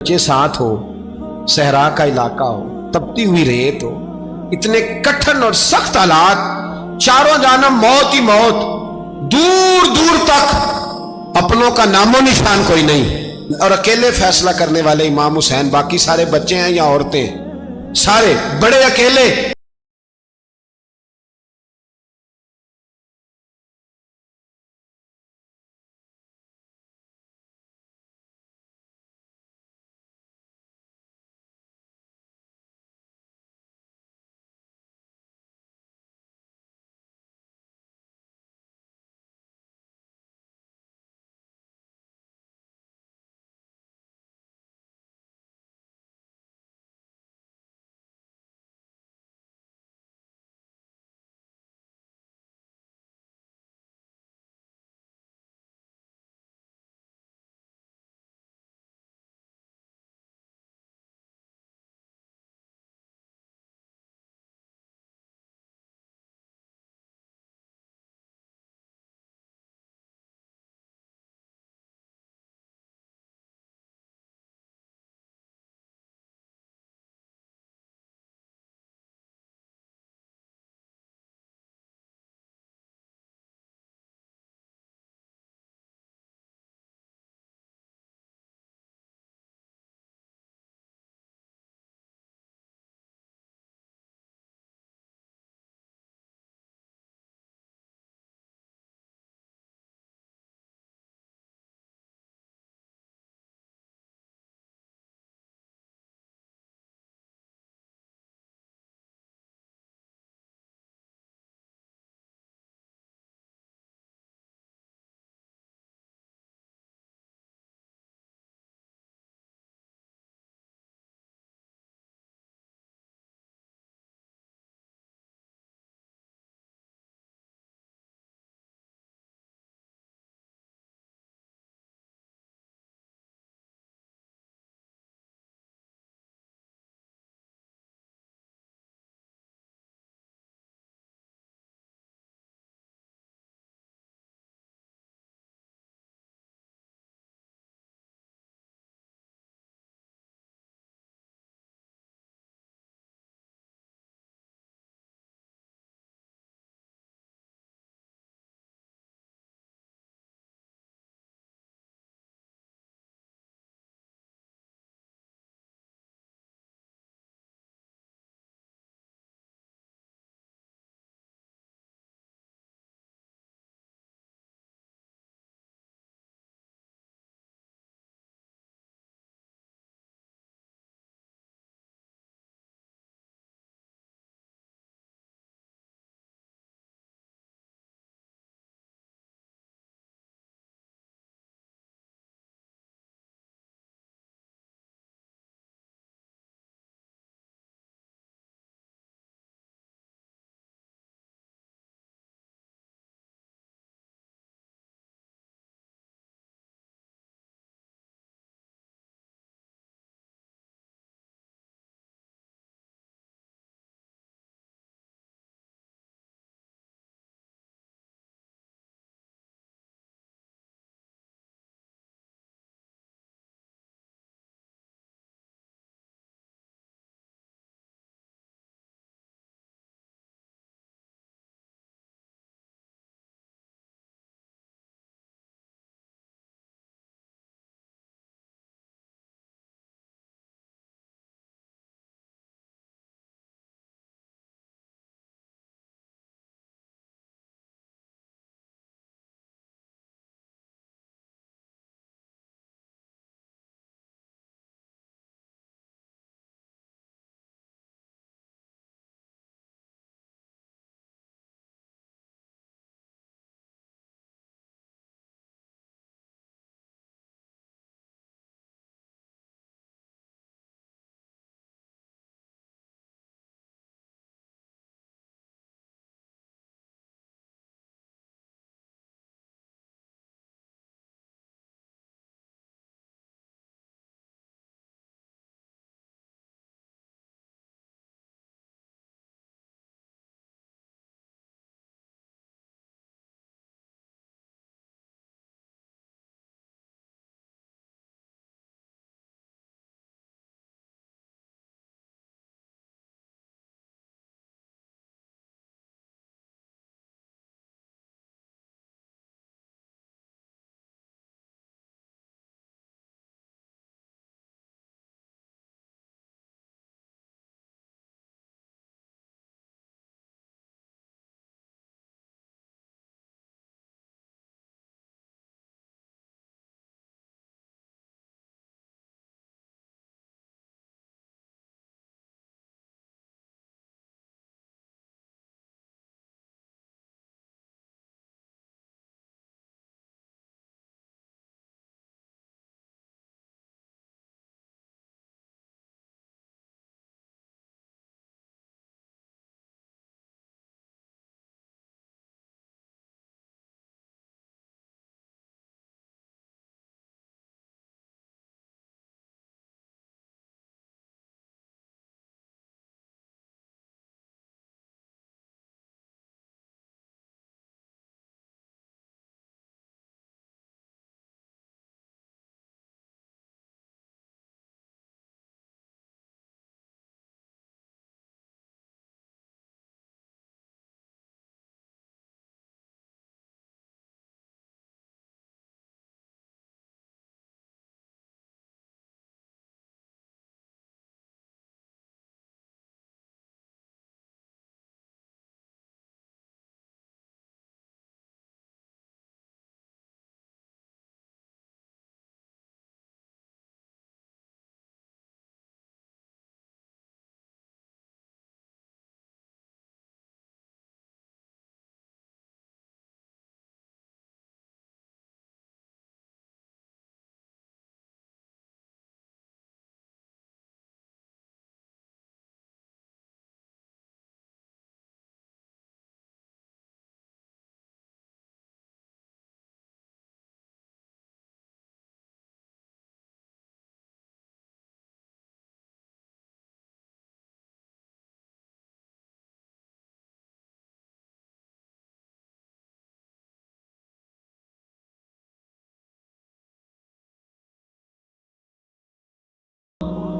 बच्चे साथ हो, सहरा का इलाका हो, तपती हुई रेत हो, इतने कठिन और सख्त हालात, चारों जानब मौत ही मौत, दूर दूर तक अपनों का नामो निशान कोई नहीं, और अकेले फैसला करने वाले इमाम हुसैन, बाकी सारे बच्चे हैं या औरतें, सारे बड़े अकेले।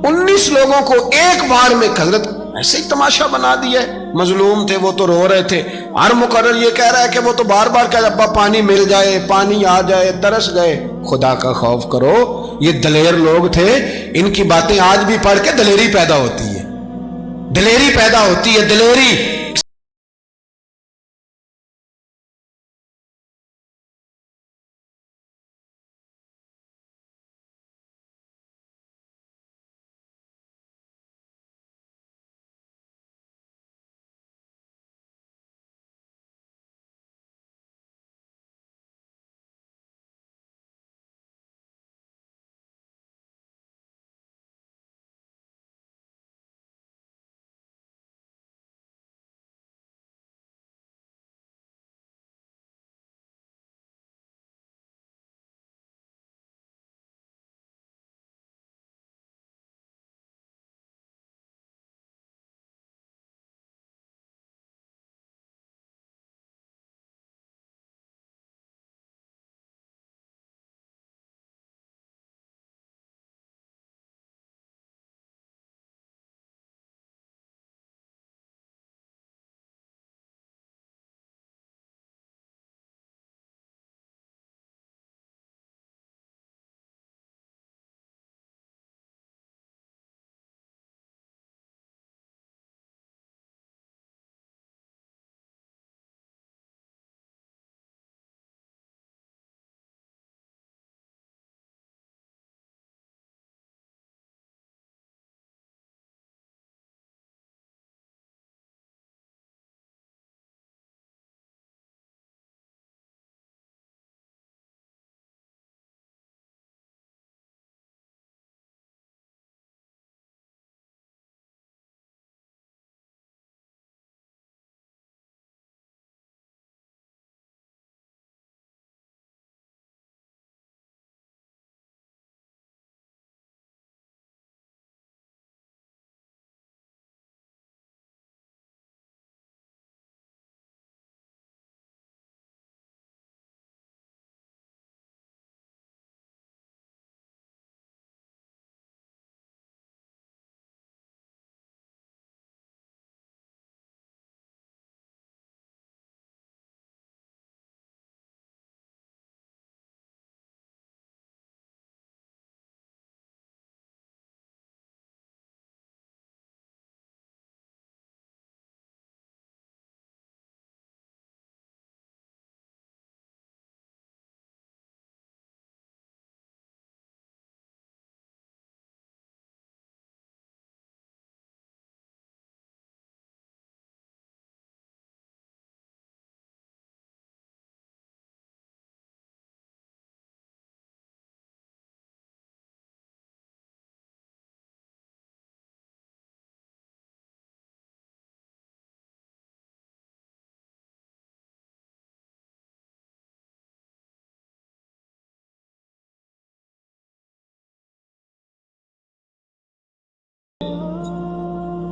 19 लोगों को एक बार में हजरत ऐसे ही तमाशा बना दिया। मजलूम थे वो तो रो रहे थे, हर मुकर्रर ये कह रहा है कि वो तो बार बार कह अब्बा पानी मिल जाए, पानी आ जाए, तरस गए। खुदा का खौफ करो, ये दलेर लोग थे, इनकी बातें आज भी पढ़ के दलेरी पैदा होती है, दलेरी पैदा होती है, दलेरी।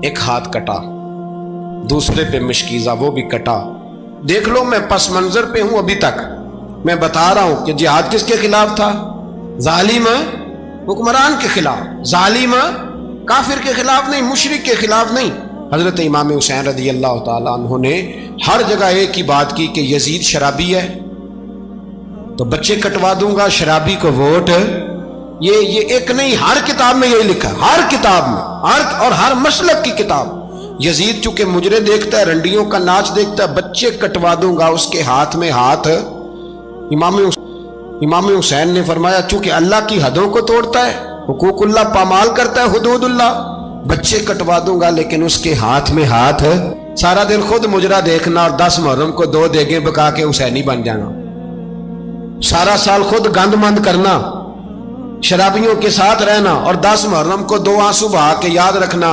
एक हाथ कटा, दूसरे पे मशकीजा, वो भी कटा। देख लो मैं पस मंजर पे हूं अभी तक। मैं बता रहा हूं कि जिहाद किसके खिलाफ था? जालिम हुक्मरान के खिलाफ, जालिम काफिर के खिलाफ नहीं, मुशरिक के खिलाफ नहीं। हजरत इमाम हुसैन रज़ी अल्लाह ताला अन्हु ने हर जगह एक ही बात की कि यजीद शराबी है तो बच्चे कटवा दूंगा, शराबी को वोट। ये एक नहीं, हर किताब में यही लिखा, हर किताब में, हर मसलक की किताब। यजीद चूंकि मुजरे देखता है, रंडियों का नाच देखता है, बच्चे कटवा दूंगा, उसके हाथ में हाथ। इमाम हुसैन ने फरमाया चूंकि अल्लाह की हदों को तोड़ता है, हुकूकुल्लाह पामाल करता है, हुदूदुल्लाह, बच्चे कटवा दूंगा लेकिन उसके हाथ में हाथ। सारा दिन खुद मुजरा देखना और 10 मुहर्रम को 2 देगे पका के हुसैनी बन जाना। सारा साल खुद गंदमंद करना, शराबियों के साथ रहना और 10 मुहर्रम को 2 आंसू बहा के याद रखना।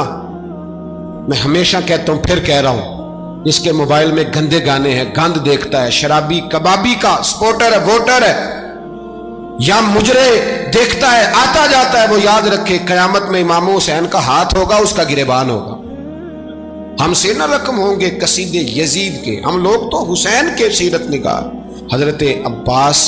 मैं हमेशा कहता हूं, फिर कह रहा हूं, इसके मोबाइल में गंदे गाने हैं, गंद देखता है, शराबी कबाबी का सपोर्टर है, वोटर है, या मुजरे देखता है, आता जाता है, वो याद रखे कयामत में इमाम हुसैन का हाथ होगा, उसका गिरेबान होगा। हमसे न रकम होंगे कसीदे यजीद के, हम लोग तो हुसैन के सीरत निगार। हजरत अब्बास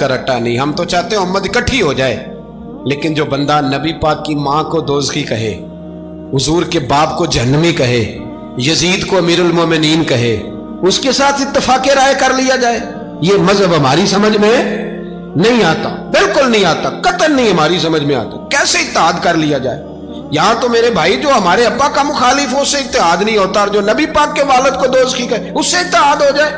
करटा नहीं। हम तो चाहते हैं उम्मत इकट्ठी हो जाए, लेकिन जो बंदा नबी पाक की माँ को दोज़खी कहे, हुजूर के बाप को जहन्नमी कहे, यजीद को अमीरुल मोमिनीन कहे, उसके साथ इत्तफाक़ राय कर लिया जाए, ये मजहब हमारी समझ में नहीं आता, बिल्कुल नहीं आता, कतई नहीं हमारी समझ में आता। कैसे इत्तेहाद कर लिया जाए? यहां तो मेरे भाई जो हमारे अब्बा का मुखालिफ हो उससे इत्तेहाद नहीं होता, और जो नबी पाक के वालिद को दोज़खी कहे उससे इत्तेहाद हो जाए।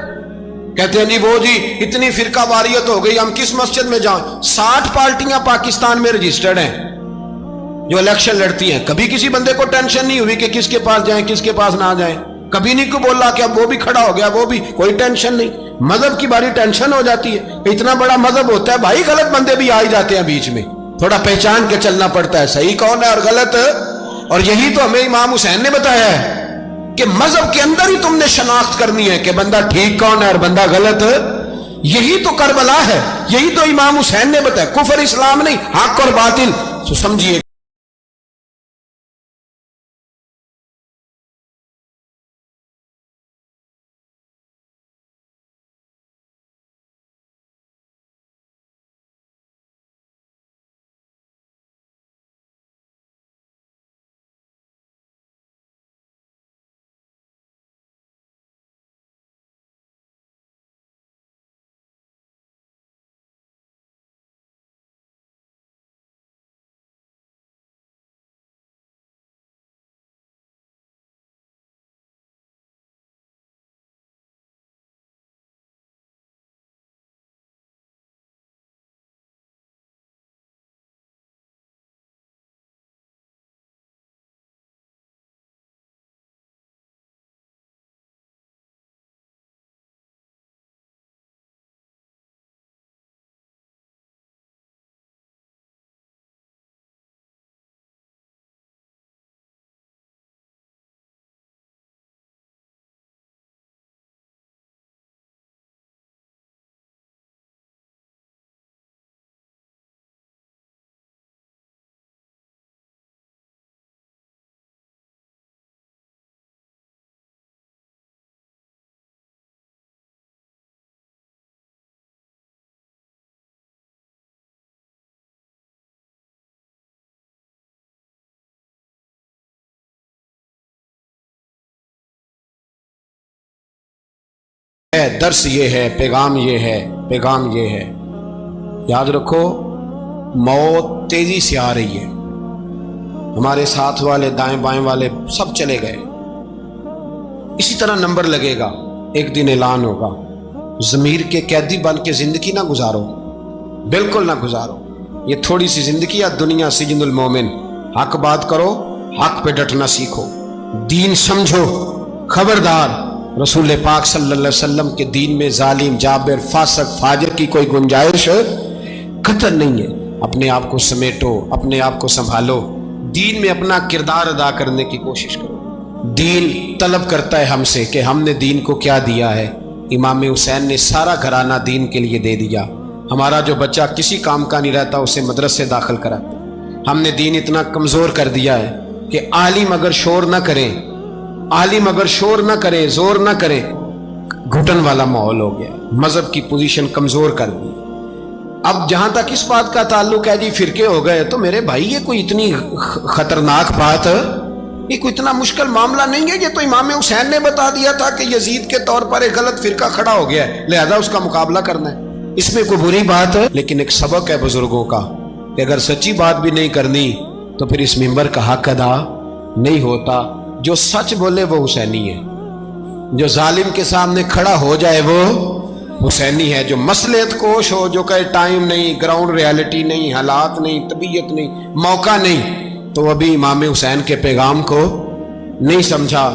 कहते हैं जी वो जी इतनी फिरका वारियत हो गई, हम किस मस्जिद में जाएं? 60 पार्टियां पाकिस्तान में रजिस्टर्ड हैं जो इलेक्शन लड़ती हैं। कभी किसी बंदे को टेंशन नहीं हुई कि किसके पास जाएं किसके पास ना जाएं। कभी नहीं को बोला कि अब वो भी खड़ा हो गया, वो भी, कोई टेंशन नहीं। मजहब की बारी टेंशन हो जाती है। इतना बड़ा मजहब होता है भाई, गलत बंदे भी आ ही जाते हैं बीच में, थोड़ा पहचान के चलना पड़ता है सही कौन है और गलत। और यही तो हमें इमाम हुसैन ने बताया है कि मजहब के अंदर ही तुमने शनाख्त करनी है कि बंदा ठीक कौन है और बंदा गलत। यही तो करबला है, यही तो इमाम हुसैन ने बताया, कुफर इस्लाम नहीं, हक और बातिल। तो समझिए है, दर्स ये है, पैगाम ये है, पैगाम ये है। याद रखो मौत तेजी से आ रही है, हमारे साथ वाले दाएं बाएं वाले सब चले गए, इसी तरह नंबर लगेगा, एक दिन ऐलान होगा। ज़मीर के कैदी बन के जिंदगी ना गुजारो, बिल्कुल ना गुजारो। ये थोड़ी सी जिंदगी या दुनिया सिजनुल मोमिन। हक बात करो, हक पे डटना सीखो, दीन समझो। खबरदार रसूल पाक सल्लल्लाहु अलैहि वसल्लम के दीन में जालिम, जाबिर, फासिक, फाजिर की कोई गुंजाइश कतई नहीं है। अपने आप को समेटो, अपने आप को संभालो, दीन में अपना किरदार अदा करने की कोशिश करो। दीन तलब करता है हमसे कि हमने दीन को क्या दिया है। इमाम हुसैन ने सारा घराना दीन के लिए दे दिया। हमारा जो बच्चा किसी काम का नहीं रहता उसे मदरसे दाखिल कराते। हमने दीन इतना कमज़ोर कर दिया है कि आलिम अगर शोर ना करें, आलिम अगर शोर ना करे, जोर ना करे, घुटन वाला माहौल हो गया। मजहब की पोजीशन कमजोर कर दी। अब जहां तक इस बात का ताल्लुक है जी फिरके हो गए, तो मेरे भाई ये कोई इतनी खतरनाक बात, ये कोई इतना मुश्किल मामला नहीं है। ये तो इमाम हुसैन ने बता दिया था कि यजीद के तौर पर एक गलत फिरका खड़ा हो गया है, लिहाजा उसका मुकाबला करना है। इसमें कोई बुरी बात है, लेकिन एक सबक है बुजुर्गों का कि अगर सच्ची बात भी नहीं करनी तो फिर इस मिंबर का हक अदा नहीं होता। जो सच बोले वो हुसैनी है, जो जालिम के सामने खड़ा हो जाए वो हुसैनी है। जो मसलियत कोश हो, जो कहे टाइम नहीं, ग्राउंड रियलिटी नहीं, हालात नहीं, तबीयत नहीं, मौका नहीं, तो अभी इमाम हुसैन के पैगाम को नहीं समझा।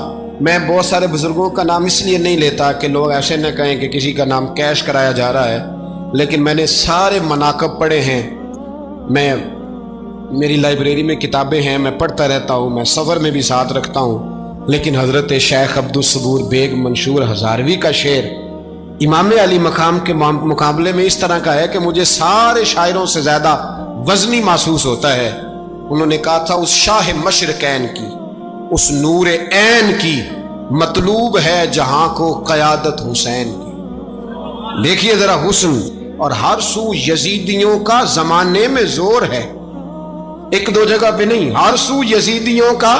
मैं बहुत सारे बुजुर्गों का नाम इसलिए नहीं लेता कि लोग ऐसे न कहें कि किसी का नाम कैश कराया जा रहा है, लेकिन मैंने सारे मनाकब पढ़े हैं। मेरी लाइब्रेरी में किताबें हैं, मैं पढ़ता रहता हूँ, मैं सफ़र में भी साथ रखता हूँ। लेकिन हज़रत शेख अब्दुस सबूर बेग मंशूर हज़ारवी का शेर इमाम अली मकाम के मुकाबले में इस तरह का है कि मुझे सारे शायरों से ज़्यादा वज़नी महसूस होता है। उन्होंने कहा था उस शाह मशरकैन की, उस नूर ऐन की मतलूब है जहां को क़यादत हुसैन की। देखिए ज़रा हुस्न, और हर सू यजीदियों का जमाने में जोर है। एक दो जगह पे नहीं, हर सू यजीदियों का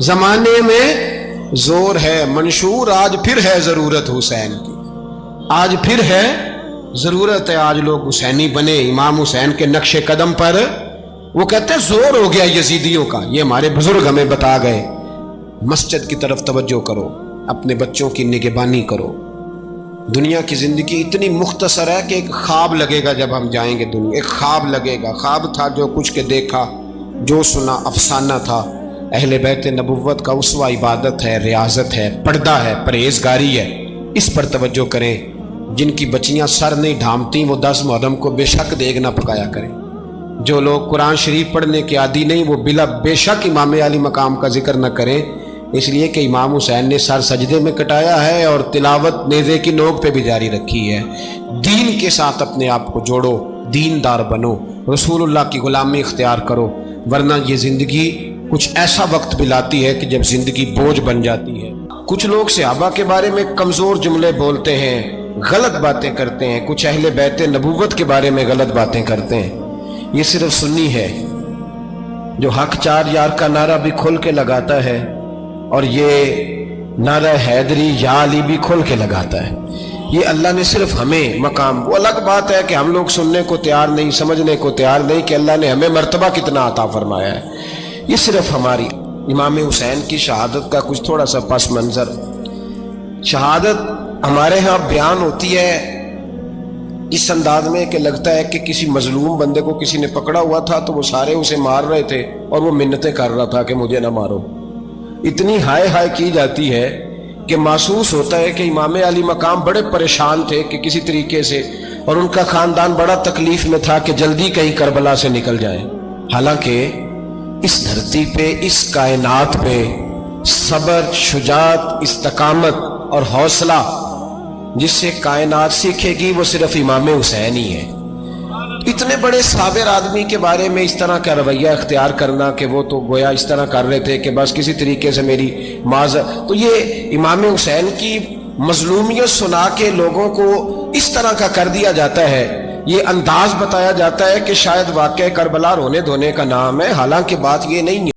जमाने में जोर है। मंशूर आज फिर है जरूरत हुसैन की, आज फिर है जरूरत है। आज लोग हुसैनी बने, इमाम हुसैन के नक्शे कदम पर। वो कहते हैं जोर हो गया यजीदियों का। ये हमारे बुजुर्ग हमें बता गए। मस्जिद की तरफ तवज्जो करो, अपने बच्चों की निगहबानी करो। दुनिया की जिंदगी इतनी मुख्तसर है कि एक ख्वाब लगेगा जब हम जाएंगे दुनिया, एक ख्वाब लगेगा। ख्वाब था जो कुछ के देखा, जो सुना अफसाना था। अहले बैत नबुव्वत का उसवा इबादत है, रियाजत है, पर्दा है, परहेजगारी है। इस पर तवज्जो करें। जिनकी बच्चियां सर नहीं ढांपती वो 10 मुहर्रम को बेशक देग ना पकाया करें। जो लोग कुरान शरीफ पढ़ने के आदी नहीं वो बिला बेशक इमाम अली मकाम का जिक्र न करें, इसलिए कि इमाम हुसैन ने सर सजदे में कटाया है और तिलावत नेज़े की नोक पे भी जारी रखी है। दीन के साथ अपने आप को जोड़ो, दीनदार बनो, रसूलुल्लाह की गुलामी इख्तियार करो, वरना ये ज़िंदगी कुछ ऐसा वक्त भी लाती है कि जब ज़िंदगी बोझ बन जाती है। कुछ लोग सहाबा के बारे में कमज़ोर जुमले बोलते हैं, गलत बातें करते हैं। कुछ अहले बैत नबुव्वत के बारे में गलत बातें करते हैं। ये सिर्फ सुन्नी है जो हक चार यार का नारा भी खुल के लगाता है और ये नारा हैदरी या अली भी खोल के लगाता है। ये अल्लाह ने सिर्फ हमें मकाम, वो अलग बात है कि हम लोग सुनने को तैयार नहीं, समझने को तैयार नहीं कि अल्लाह ने हमें मर्तबा कितना अता फरमाया है। ये सिर्फ हमारी इमाम हुसैन की शहादत का कुछ थोड़ा सा पस मंजर। शहादत हमारे यहाँ बयान होती है इस अंदाज में कि लगता है कि किसी मजलूम बंदे को किसी ने पकड़ा हुआ था तो वो सारे उसे मार रहे थे और वो मिन्नतें कर रहा था कि मुझे ना मारो। इतनी हाय हाय की जाती है कि महसूस होता है कि इमाम अली मकाम बड़े परेशान थे कि किसी तरीके से, और उनका खानदान बड़ा तकलीफ में था कि जल्दी कहीं करबला से निकल जाए। हालांकि इस धरती पे, इस कायनात पे सब्र, शुजात, इस्तकामत और हौसला जिससे कायनात सीखेगी वो सिर्फ इमाम हुसैन ही है। इतने बड़े साबिर आदमी के बारे में इस तरह का रवैया इख्तियार करना कि वो तो गोया इस तरह कर रहे थे कि बस किसी तरीके से मेरी माज़, तो ये इमाम हुसैन की मजलूमियत सुना के लोगों को इस तरह का कर दिया जाता है। ये अंदाज बताया जाता है कि शायद वाकई करबला रोने धोने का नाम है, हालांकि बात ये नहीं है।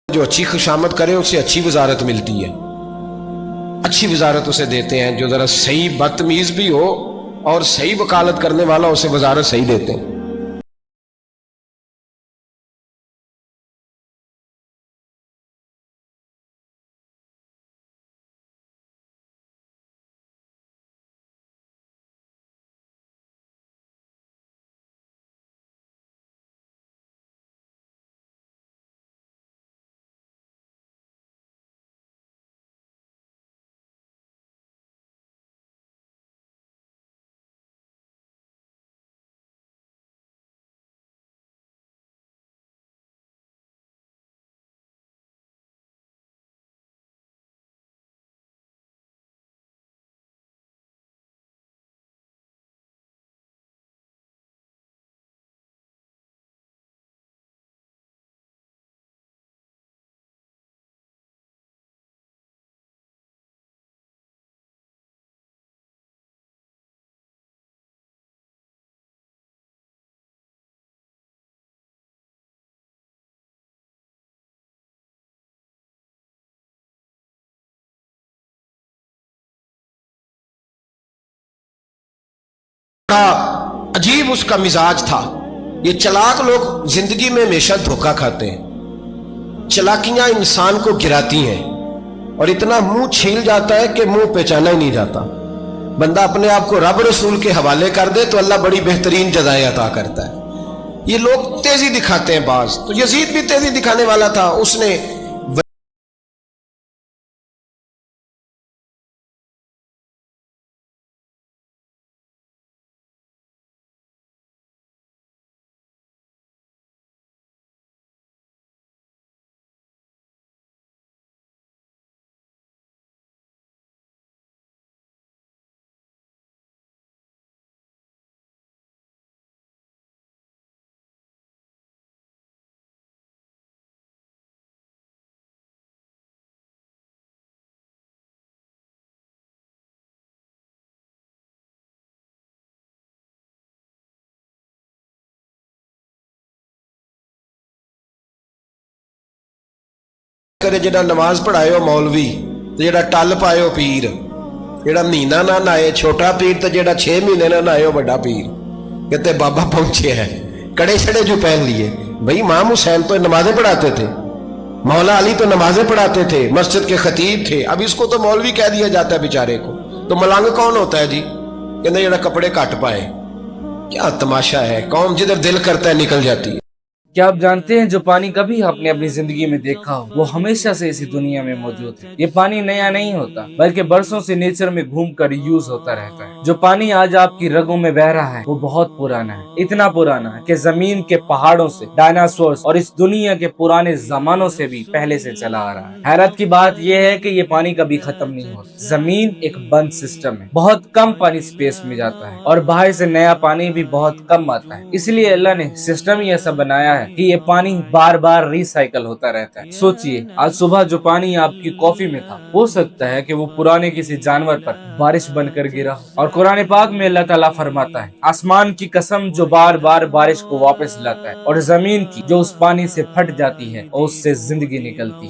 जो अच्छी खुशामद करे उसे अच्छी वजारत मिलती है, अच्छी वजारत उसे देते हैं। जो जरा सही बदतमीज भी हो और सही वकालत करने वाला उसे वजारत सही देते हैं। बड़ा अजीब उसका मिजाज था। ये चालाक लोग जिंदगी में हमेशा धोखा खाते हैं। चालाकियां इंसान को गिराती हैं और इतना मुंह छील जाता है कि मुंह पहचाना ही नहीं जाता। बंदा अपने आप को रब रसूल के हवाले कर दे तो अल्लाह बड़ी बेहतरीन जज़ाएं अता करता है। ये लोग तेजी दिखाते हैं बाज, तो यजीद भी तेजी दिखाने वाला था। उसने करे जेड़ा नमाज पढ़ायो मौलवी ते जेड़ा टल पायो पीर, जेड़ा महीना ना नहाए छोटा पीर ते जेड़ा 6 महीने ना नहायो बड़ा पीर। कहते बाबा पहुंचे हैं, कड़े छड़े जो पहन लिए। भाई इमाम हुसैन तो नमाजें पढ़ाते थे, मौला अली तो नमाजें पढ़ाते थे, मस्जिद के खतीब थे। अब इसको तो मौलवी कह दिया जाता है बेचारे को। तो मलंग कौन होता है जी? कहते जेड़ा कपड़े घट पाए। क्या तमाशा है, कौम जिधर दिल करता है निकल जाती है। क्या आप जानते हैं जो पानी कभी आपने अपनी जिंदगी में देखा हो वो हमेशा से इसी दुनिया में मौजूद है। ये पानी नया नहीं होता बल्कि बरसों से नेचर में घूमकर यूज होता रहता है। जो पानी आज आपकी रगों में बह रहा है वो बहुत पुराना है, इतना पुराना है कि जमीन के पहाड़ों से, डायनासोर्स और इस दुनिया के पुराने जमानों से भी पहले से चला आ रहा है। हैरत की बात यह है कि ये पानी कभी खत्म नहीं होता। जमीन एक बंद सिस्टम है, बहुत कम पानी स्पेस में जाता है और बाहर से नया पानी भी बहुत कम आता है। इसलिए अल्लाह ने सिस्टम ही ऐसा बनाया है कि ये पानी बार बार रिसाइकल होता रहता है। सोचिए आज सुबह जो पानी आपकी कॉफी में था हो सकता है कि वो पुराने किसी जानवर पर बारिश बनकर गिरा। और कुरान पाक में अल्लाह ताला फरमाता है, आसमान की कसम जो बार बार बारिश को वापस लाता है और जमीन की जो उस पानी से फट जाती है और उससे जिंदगी निकलती है।